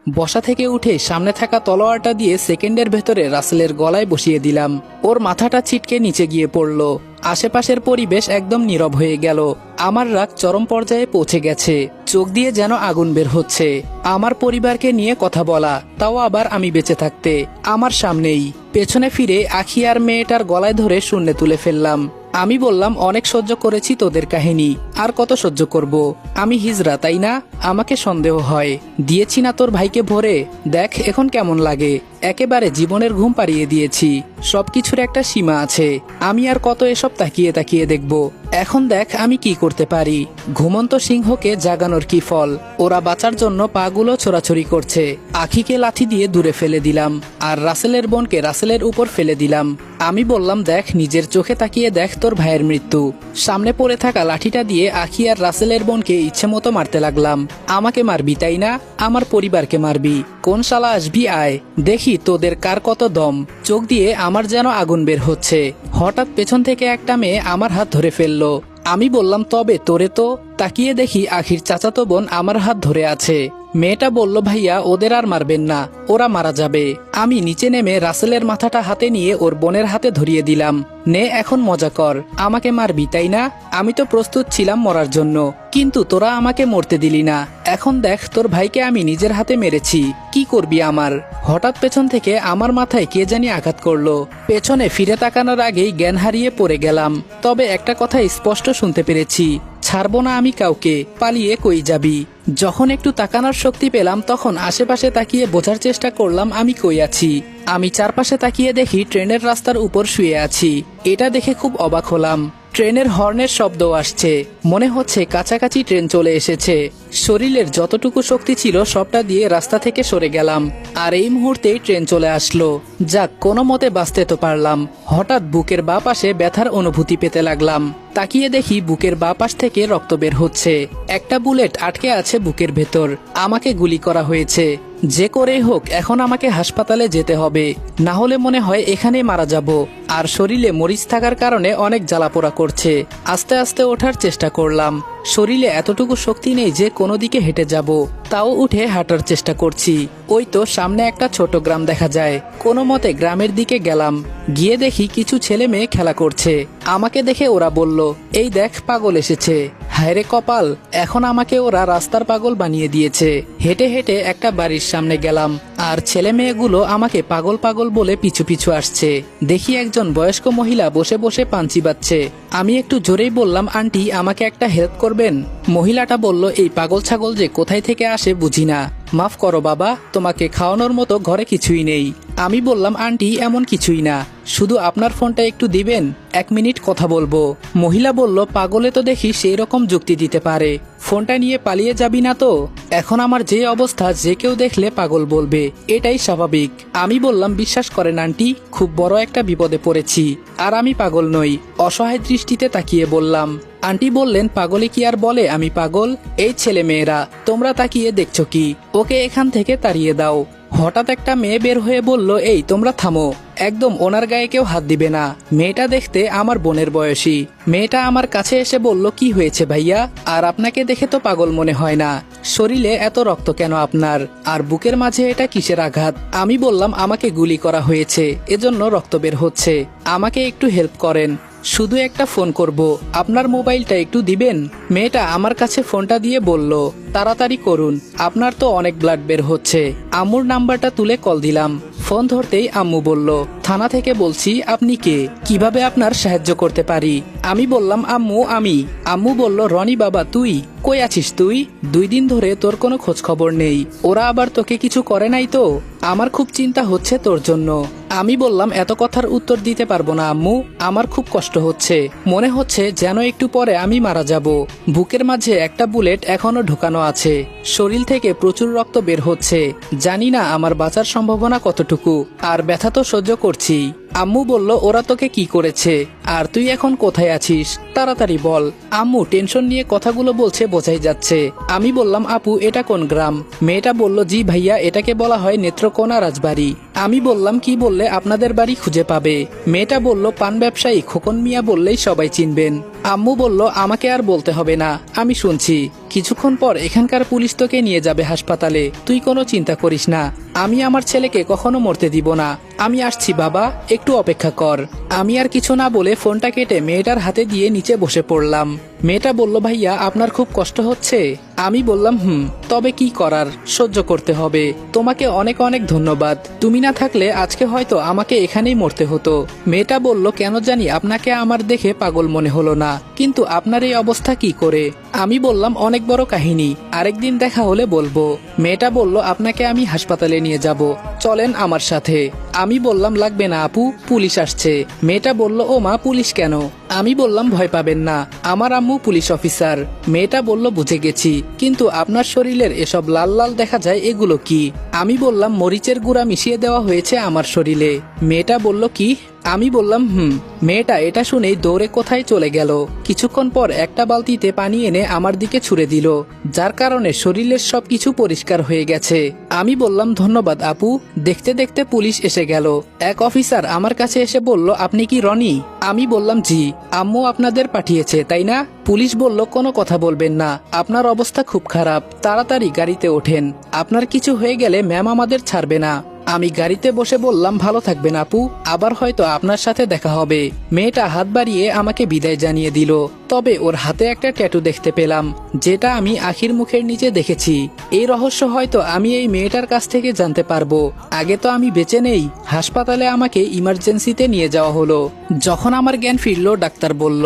বসা থেকে উঠে সামনে থাকা তলোয়ারটা দিয়ে সেকেন্ডের ভেতরে রাসেলের গলায় বসিয়ে দিলাম। ওর মাথাটা ছিটকে নিচে গিয়ে পড়ল। আশেপাশের পরিবেশ একদম নীরব হয়ে গেল। আমার রাগ চরম পর্যায়ে পৌঁছে গেছে। চোখ দিয়ে যেন আগুন বের হচ্ছে। আমার পরিবারকে নিয়ে কথা বলা, তাও আবার আমি বেঁচে থাকতে, আমার সামনেই। পেছনে ফিরে আখি আর মেয়েটার গলায় ধরে শূন্যে তুলে ফেললাম। আমি বললাম, অনেক সহ্য করেছি তোদের কাহিনী, আর কত সহ্য করব? আমি হিজড়া, তাই না? আমাকে সন্দেহ হয়। দিয়েছি না তোর ভাইকে ভরে, দেখ এখন কেমন লাগে। একেবারে জীবনের ঘুম পাড়িয়ে দিয়েছি। সবকিছুর একটা সীমা আছে। আমি আর কত এসব তাকিয়ে তাকিয়ে দেখব? এখন দেখ আমি কি করতে পারি। ঘুমন্ত সিংহকে জাগানোর কি ফল? ওরা বাঁচার জন্য পাগুলো ছোড়াছড়ি করছে। আখিকে লাথি দিয়ে দূরে ফেলে দিলাম, আর রাসেলের বোনকে রাসেলের উপর ফেলে দিলাম। আমি বললাম, দেখ নিজের চোখে তাকিয়ে দেখ তোর ভাইয়ের মৃত্যু। সামনে পড়ে থাকা লাঠিটা দিয়ে আখি আর রাসেলের বোনকে ইচ্ছে মতো মারতে লাগলাম। আমাকে মারবি তাই না? আমার পরিবারকে মারবি? কোন শালা আসবি, আয় দেখি তোদের কার কত দম। চোখ দিয়ে আমার যেন আগুন বের হচ্ছে। হঠাৎ পেছন থেকে একটা মেয়ে আমার হাত ধরে ফেললো। আমি বললাম, তবে তোরে তো। তাকিয়ে দেখি আখির চাচাতো বোন আমার হাত ধরে আছে। মেয়েটা বলল, ভাইয়া ওদের আর মারবেন না, ওরা মারা যাবে। আমি নিচে নেমে রাসেলের মাথাটা হাতে নিয়ে ওর বোনের হাতে ধরিয়ে দিলাম। নে এখন মজা কর, আমাকে মারবি তাই না? আমি তো প্রস্তুত ছিলাম মরার জন্য, কিন্তু তোরা আমাকে মরতে দিলি না। এখন দেখ তোর ভাইকে আমি নিজের হাতে মেরেছি, কি করবি আমার? হঠাৎ পেছন থেকে আমার মাথায় কে জানি আঘাত করলো। পেছনে ফিরে তাকানোর আগেই জ্ঞান হারিয়ে পড়ে গেলাম। তবে একটা কথা স্পষ্ট শুনতে পেরেছি, ছাড়বো না আমি কাউকে, পালিয়ে কই যাবি? যখন একটু তাকানোর শক্তি পেলাম তখন আশেপাশে তাকিয়ে বোঝার চেষ্টা করলাম আমি কই আছি। আমি চারপাশে তাকিয়ে দেখি ট্রেনের রাস্তার উপর শুয়ে আছি। এটা দেখে খুব অবাক হলাম। ট্রেনের হর্নের শব্দ আসছে, মনে হচ্ছে কাছাকাছি ট্রেন চলে এসেছে। শরীরের যতটুকু শক্তি ছিল সবটা দিয়ে রাস্তা থেকে সরে গেলাম, আর এই মুহূর্তেই ট্রেন চলে আসলো। যাক, কোনো মতে বাঁচতে তো পারলাম। হঠাৎ বুকের বাঁ পাশে ব্যথার অনুভূতি পেতে লাগলাম। তাকিয়ে দেখি বুকের বাঁ পাশ থেকে রক্ত বের হচ্ছে। একটা বুলেট আটকে আছে বুকের ভেতর। আমাকে গুলি করা হয়েছে। যে করেই হোক এখন আমাকে হাসপাতালে যেতে হবে, না হলে মনে হয় এখানে মারা যাব। আর শরীরে মরিচ থাকার কারণে অনেক জ্বালাপোড়া করছে। আস্তে আস্তে ওঠার চেষ্টা করলাম। শরীরে এতটুকু শক্তি নেই যে কোনো দিকে হেঁটে যাব, তাও উঠে হাঁটার চেষ্টা করছি। ওই তো সামনে একটা ছোট গ্রাম দেখা যায়। কোনো মতে গ্রামের দিকে গেলাম। গিয়ে দেখি কিছু ছেলে মেয়ে খেলা করছে। আমাকে দেখে ওরা বলল, এই দেখ পাগল এসেছে। হায়রে কপাল, এখন আমাকে ওরা রাস্তার পাগল বানিয়ে দিয়েছে। হেঁটে হেঁটে একটা বাড়ির সামনে গেলাম, আর ছেলে মেয়েগুলো আমাকে পাগল পাগল বলে পিছু পিছু আসছে। দেখি একজন বয়স্ক মহিলা বসে বসে পান চিবাচ্ছে। আমি একটু জোরেই বললাম, আন্টি আমাকে একটা হেল্প করবেন? মহিলাটা বলল, এই পাগল ছাগল যে কোথায় থেকে আসে বুঝি না, মাফ করো বাবা, তোমাকে খাওয়ানোর মতো ঘরে কিছুই নেই। আমি বললাম, আন্টি এমন কিছুই না, শুধু আপনার ফোনটা একটু দিবেন, 1 মিনিট কথা বলবো। মহিলা বলল, পাগলে তো দেখি সেই রকম যুক্তি দিতে পারে, ফোনটা নিয়ে পালিয়ে যাবি না তো? এখন আমার যে অবস্থা, যে কেউ দেখলে পাগল বলবে, এটাই স্বাভাবিক। আমি বললাম, বিশ্বাস করেন আন্টি, খুব বড় একটা বিপদে পড়েছি, আর আমি পাগল নই। অসহায় দৃষ্টিতে তাকিয়ে বললাম। আন্টি বললেন, পাগলে কি আর বলে আমি পাগল? এই ছেলে মেয়েরা তোমরা তাকিয়ে দেখছো কি? ওকে এখান থেকে তাড়িয়ে দাও। হঠাৎ একটা মেয়ে বের হয়ে বলল, এই তোমরা থামো, একদম ওনার গায়ে কেউ হাত দিবে না। মেয়েটা দেখতে আমার বোনের বয়সী। মেয়েটা আমার কাছে এসে বলল, কি হয়েছে ভাইয়া? আর আপনাকে দেখে তো পাগল মনে হয় না, শরীরে এত রক্ত কেন আপনার? আর বুকের মাঝে এটা কিসের আঘাত? আমি বললাম, আমাকে গুলি করা হয়েছে, এজন্য রক্ত বের হচ্ছে, আমাকে একটু হেল্প করেন, শুধু একটা ফোন করব, আপনার মোবাইলটা একটু দিবেন? মেয়েটা আমার কাছে ফোনটা দিয়ে বলল, তাড়াতাড়ি করুন, আপনার তো অনেক ব্লাড বের হচ্ছে। আম্মুর নাম্বারটা তুলে কল দিলাম। ফোন ধরতেই আম্মু বলল, থানা থেকে বলছি, আপনি কে? কিভাবে আপনার সাহায্য করতে পারি? আমি বললাম, আম্মু আমি। আম্মু বলল, রনি বাবা তুই কই আছিস? তুই 2 দিন ধরে তোর কোনো খোঁজ খবর নেই, ওরা আবার তোকে কিছু করে নাই তো? আমার খুব চিন্তা হচ্ছে তোর জন্য। আমি বললাম, এত কথার উত্তর দিতে পারবো না আম্মু, আমার খুব কষ্ট হচ্ছে, মনে হচ্ছে যেন একটু পরে আমি মারা যাব। বুকের মাঝে একটা বুলেট এখনো ঢোকানো আছে, শরীর থেকে প্রচুর রক্ত বের হচ্ছে, জানি না আমার বাঁচার সম্ভাবনা কতটুকু, আর ব্যথা তো সহ্য করছি। আম্মু বলল, ওরা তোকে কি করেছে? আর তুই এখন কোথায় আছিস? তাড়াতাড়ি বল। আম্মু টেনশন নিয়ে কথাগুলো বলছে, বোঝাই যাচ্ছে। আমি বললাম, আপু এটা কোন গ্রাম? মেয়েটা বলল, জি ভাইয়া, এটাকে বলা হয় নেত্রকোনা রাজবাড়ি। আমি বললাম, কি বললে আপনাদের বাড়ি খুঁজে পাবে? মেয়েটা বলল, পান ব্যবসায়ী খোকন মিয়া বললেই সবাই চিনবেন। আম্মু বলল, আমাকে আর বলতে হবে না, আমি শুনছি। কিছুক্ষণ পর এখানকার পুলিশ তোকে নিয়ে যাবে হাসপাতালে, তুই কোনো চিন্তা করিস না। আমি আমার ছেলেকে কখনো মরতে দিব না। আমি আসছি বাবা, একটু অপেক্ষা কর। আমি আর কিছু না বলে ফোনটা কেটে মেয়েটার হাতে দিয়ে নিচে বসে পড়লাম। মেয়েটা বলল, ভাইয়া আপনার খুব কষ্ট হচ্ছে? আমি বললাম তবে কি করার, সহ্য করতে হবে। তোমাকে অনেক অনেক ধন্যবাদ, তুমি না থাকলে আজকে হয়তো আমাকে এখানেই মরতে হতো। মেয়েটা বলল, কেন জানি আপনাকে আমার দেখে পাগল মনে হলো না, কিন্তু আপনার এই অবস্থা কি করে? আমি বললাম, অনেক বড় কাহিনী, আরেকদিন দেখা হলে বলবো। মেয়েটা বলল, আপনাকে আমি হাসপাতালে নিয়ে যাব, চলেন আমার সাথে। আমি বললাম, লাগবে না আপু, পুলিশ আসছে। মেয়েটা বলল, ও মা, পুলিশ কেন? আমি বললাম, ভয় পাবেন না, আমার আম্মু পুলিশ অফিসার। মেয়েটা বলল, বুঝে গেছি, কিন্তু আপনার শরীরের এসব লাল লাল দেখা যায়, এগুলো কি? আমি বললাম, মরিচের গুঁড়া মিশিয়ে দেওয়া হয়েছে আমার শরীরে। মেয়েটা বলল, কি? আমি বললাম মেয়েটা এটা শুনেই দৌড়ে কোথায় চলে গেল। কিছুক্ষণ পর একটা বালতিতে পানি এনে আমার দিকে ছুঁড়ে দিল, যার কারণে শরীরের সবকিছু পরিষ্কার হয়ে গেছে। আমি বললাম, ধন্যবাদ আপু। দেখতে দেখতে পুলিশ এসে গেল। এক অফিসার আমার কাছে এসে বলল, আপনি কি রনি? আমি বললাম, জি। আম্মু আপনাদের পাঠিয়েছে তাই না? পুলিশ বলল, কোনো কথা বলবেন না, আপনার অবস্থা খুব খারাপ, তাড়াতাড়ি গাড়িতে ওঠেন, আপনার কিছু হয়ে গেলে ম্যাম আমাদের ছাড়বে না। আমি গাড়িতে বসে বললাম, ভালো থাকবেন আপু, আবার হয়তো আপনার সাথে দেখা হবে। মেয়েটা হাত বাড়িয়ে আমাকে বিদায় জানিয়ে দিল। তবে ওর হাতে একটা ট্যাটু দেখতে পেলাম, যেটা আমি আখির মুখের নিচে দেখেছি। এই রহস্য হয়তো আমি এই মেয়েটার কাছ থেকে জানতে পারবো। আগে তো আমি বেঁচে নেই, হাসপাতালে আমাকে ইমার্জেন্সিতে নিয়ে যাওয়া হলো। যখন আমার জ্ঞান ফিরল, ডাক্তার বলল,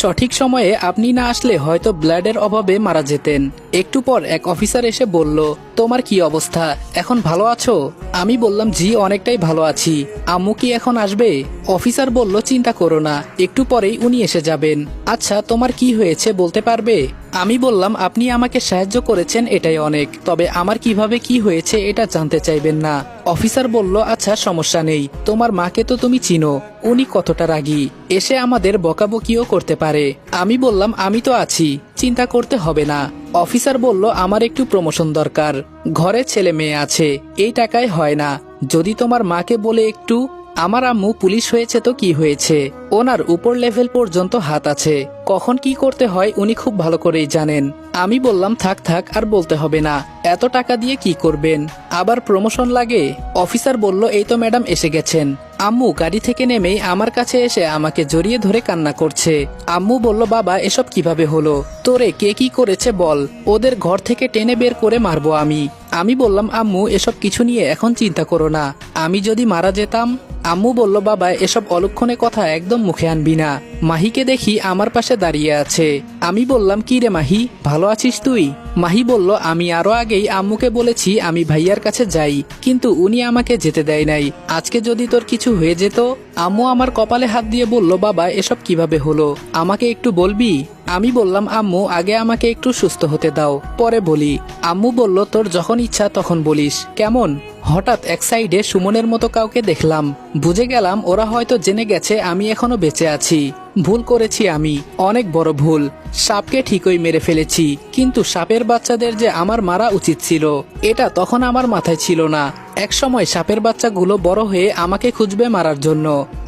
সঠিক সময়ে আপনি না আসলে হয়তো ব্লাডের অভাবে মারা যেতেন। একটু পর এক অফিসার এসে বলল, তোমার কি অবস্থা, এখন ভালো আছো? আমি বললাম, জি, অনেকটাই ভালো আছি। আম্মু কি এখন আসবে? অফিসার বলল, চিন্তা করো না, একটু পরেই উনি এসে যাবেন। আচ্ছা, তোমার কি হয়েছে বলতে পারবে? আমি বললাম, আপনি আমাকে সাহায্য করেছেন এটাই অনেক, তবে আমার কিভাবে কি হয়েছে এটা জানতে চাইবেন না। অফিসার বলল, আচ্ছা সমস্যা নেই, তোমার মাকে তো তুমি চিনো, উনি কতটা রাগী, এসে আমাদের বকাবকিও করতে পারে। আমি বললাম, আমি তো আছি, চিন্তা করতে হবে না। অফিসার বলল, আমার একটু প্রমোশন দরকার, ঘরে ছেলে মেয়ে আছে, এই টাকায় হয় না, যদি তোমার মাকে বলে একটু। আমার আম্মু পুলিশ হয়েছে তো কি হয়েছে, ওনার উপর লেভেল পর্যন্ত হাত আছে, কখন কি করতে হয় উনি খুব ভালো করেই জানেন। আমি বললাম, থাক থাক, আর বলতে হবে না, এত টাকা দিয়ে কি করবেন, আবার প্রমোশন লাগে? অফিসার বলল, এই তো ম্যাডাম এসে গেছেন। আম্মু গাড়ি থেকে নেমেই আমার কাছে এসে আমাকে জড়িয়ে ধরে কান্না করছে। আম্মু বলল, বাবা এসব কিভাবে হলো, তোরে কে কি করেছে বল, ওদের ঘর থেকে টেনে বের করে মারবো আমি। আমি বললাম, আম্মু এসব কিছু নিয়ে এখন চিন্তা করো না, আমি যদি মারা যেতাম। আম্মু বলল, বাবা এসব অলক্ষণে কথা একদম মুখে আনবি না। মাহিকে দেখি আমার পাশে দাঁড়িয়ে আছে। আমি বললাম, কি রে মাহি, ভালো আছিস তুই? মাহি বলল, আমি আরো আগেই আম্মুকে বলেছি আমি ভাইয়ার কাছে যাই, কিন্তু উনি আমাকে যেতে দেয় নাই। আজকে যদি তোর কিছু হয়ে যেত। আম্মু আমার কপালে হাত দিয়ে বলল, বাবা এসব কিভাবে হলো, আমাকে একটু বলবি? আমি বললাম, আম্মু আগে আমাকে একটু সুস্থ হতে দাও, পরে বলি। আম্মু বলল, তোর যখন ইচ্ছা তখন বলিস। কেমন? হঠাৎ এক সাইডে সুমনের মতো কাউকে দেখলাম, বুঝে গেলাম ওরা হয়তো জেনে গেছে আমি এখনো বেঁচে আছি। ভুল করেছি আমি, অনেক বড় ভুল। সাপকে ঠিকই মেরে ফেলেছি, কিন্তু সাপের বাচ্চাদের যে আমার মারা উচিত ছিল, এটা তখন আমার মাথায় ছিল না। এক সময় সাপের বাচ্চাগুলো বড় হয়ে আমাকে খুঁজবে মারার জন্য,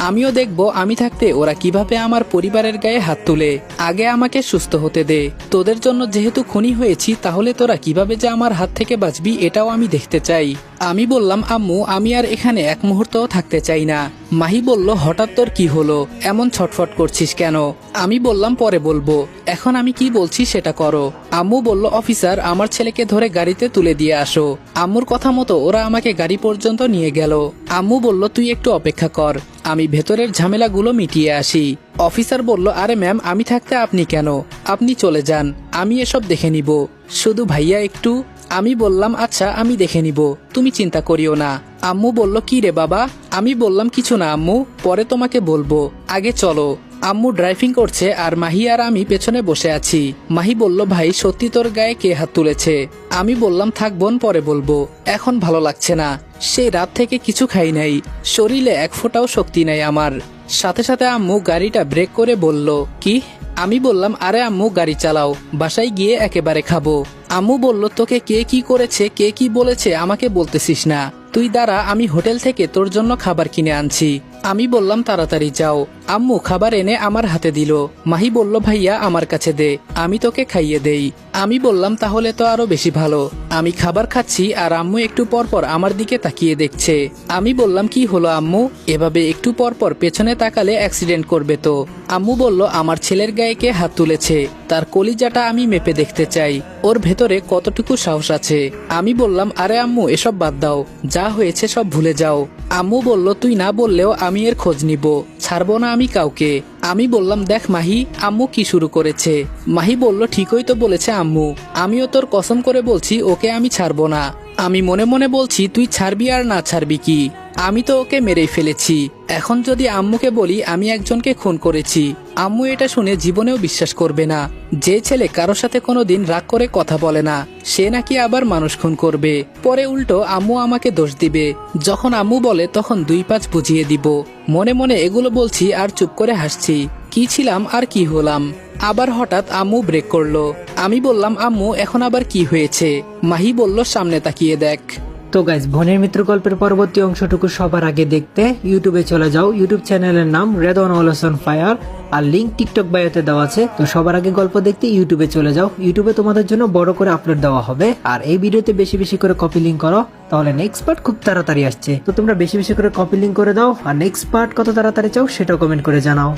আমিও দেখব আমি থাকতে ওরা কিভাবে আমার পরিবারের গায়ে হাত তুলে। আগে আমাকে সুস্থ হতে দে, তোদের জন্য যেহেতু খুনি হয়েছি, তাহলে তোরা কিভাবে যে আমার হাত থেকে বাঁচবি এটাও আমি দেখতে চাই। আমি বললাম, আম্মু আমি আর এখানে এক মুহূর্তও থাকতে চাই না। মাহি বলল, হঠাৎ তোর কি হলো, এমন ছটফট করছিস কেন? আমি বললাম, পরে বলবো, এখন আমি কি বলছি সেটা করো। আম্মু বলল, অফিসার আমার ছেলেকে ধরে গাড়িতে তুলে দিয়ে আসো। আম্মুর কথা মতো ওরা আমাকে গাড়ি পর্যন্ত নিয়ে গেল। আম্মু বলল, তুই একটু অপেক্ষা কর, আমি ভেতরের ঝামেলাগুলো মিটিয়ে আসি। অফিসার বলল, আরে ম্যাম আমি থাকতে আপনি কেন, আপনি চলে যান, আমি এসব দেখে নিব, শুধু ভাইয়া একটু। আমি বললাম, আচ্ছা আমি দেখে নিব, তুমি চিন্তা করিও না। আম্মু বলল, কি রে বাবা? আমি বললাম, কিছু না আম্মু, পরে তোমাকে বলবো, আগে চলো। আম্মু ড্রাইভিং করছে আর মাহি আর আমি পেছনে বসে আছি। মাহি বলল, ভাই সত্যি তোর গায়ে কে হাত তুলেছে? আমি বললাম, থাক বোন, পরে বলবো, এখন ভালো লাগছে না, সেই রাত থেকে কিছু খাই নাই, শরীরে এক ফোঁটাও শক্তি নাই আমার। সাথে সাথে আম্মু গাড়িটা ব্রেক করে বলল, কি? আমি বললাম, আরে আম্মু গাড়ি চালাও, বাসায় গিয়ে একেবারে খাবো। আম্মু বলল, তোকে কে কি করেছে, কে কি বলেছে আমাকে বলতেছিস না, তুই দাঁড়া, আমি হোটেল থেকে তোর জন্য খাবার কিনে আনছি। আমি বললাম, তাড়াতাড়ি যাও। আম্মু খাবার এনে আমার হাতে দিল। মাহি বলল, ভাইয়া আমার কাছে দে, আমি তোকে খাইয়ে দেই। আমি বললাম, তাহলে তো আরো বেশি ভালো। আমি খাবার খাচ্ছি আর আম্মু একটু পর পর আমার দিকে তাকিয়ে দেখছে। আমি বললাম, কি হলো আম্মু, এভাবে একটু পর পর পেছনে তাকালে অ্যাক্সিডেন্ট করবে তো। আম্মু বলল, আমার ছেলের গায়ে কে হাত তুলেছে, তার কলিজাটা আমি মেপে দেখতে চাই, ওর ভেতরে কতটুকু সাহস আছে। আমি বললাম, আরে আম্মু এসব বাদ দাও, যা হয়েছে সব ভুলে যাও। আম্মু বলল, তুই না বললেও আমি এর খোঁজ নিব, ছাড়বো না আমি কাউকে। আমি বললাম, দেখ মাহি, আম্মু কি শুরু করেছে। মাহি বলল, ঠিকই তো বলেছে আম্মু, আমিও তোর কসম করে বলছি ওকে আমি ছাড়বো না। আমি মনে মনে বলছি, তুই ছাড়বি আর না ছাড়বি কি, আমি তো ওকে মেরেই ফেলেছি। এখন যদি আম্মুকে বলি আমি একজনকে খুন করেছি, আম্মু এটা শুনে জীবনেও বিশ্বাস করবে না। যে ছেলে কারোর সাথে কোনোদিন রাগ করে কথা বলে না, সে নাকি আবার মানুষ খুন করবে। পরে উল্টো আম্মু আমাকে দোষ দিবে। যখন আম্মু বলে তখন 2-5 বুঝিয়ে দিব। মনে মনে এগুলো বলছি আর চুপ করে হাসছি। কি ছিলাম আর কি হলাম। আবার হঠাৎ আম্মু ব্রেক করলো। আমি বললাম, আম্মু এখন আবার কি হয়েছে। মাহি বলল, সামনে তাকিয়ে দেখ। তো গাইজ, বোনের মিত্র গল্পের পরবর্তী অংশটুকু সবার আগে দেখতে ইউটিউবে চলে যাও। ইউটিউব চ্যানেলের নাম রেদওয়ান ওয়ালসন ফায়ার, আর লিংক টিকটক বায়োতে দেওয়া আছে। তো সবার আগে গল্প দেখতে ইউটিউবে চলে যাও। ইউটিউবে তোমাদের জন্য বড় করে আপলোড দেওয়া হবে। আর এই ভিডিওতে বেশি বেশি করে কপি লিঙ্ক করো, তাহলে নেক্সট পার্ট খুব তাড়াতাড়ি আসছে। তো তোমরা বেশি বেশি করে কপি লিঙ্ক করে দাও, আর নেক্সট পার্ট কত তাড়াতাড়ি চাও সেটাও কমেন্ট করে জানাও।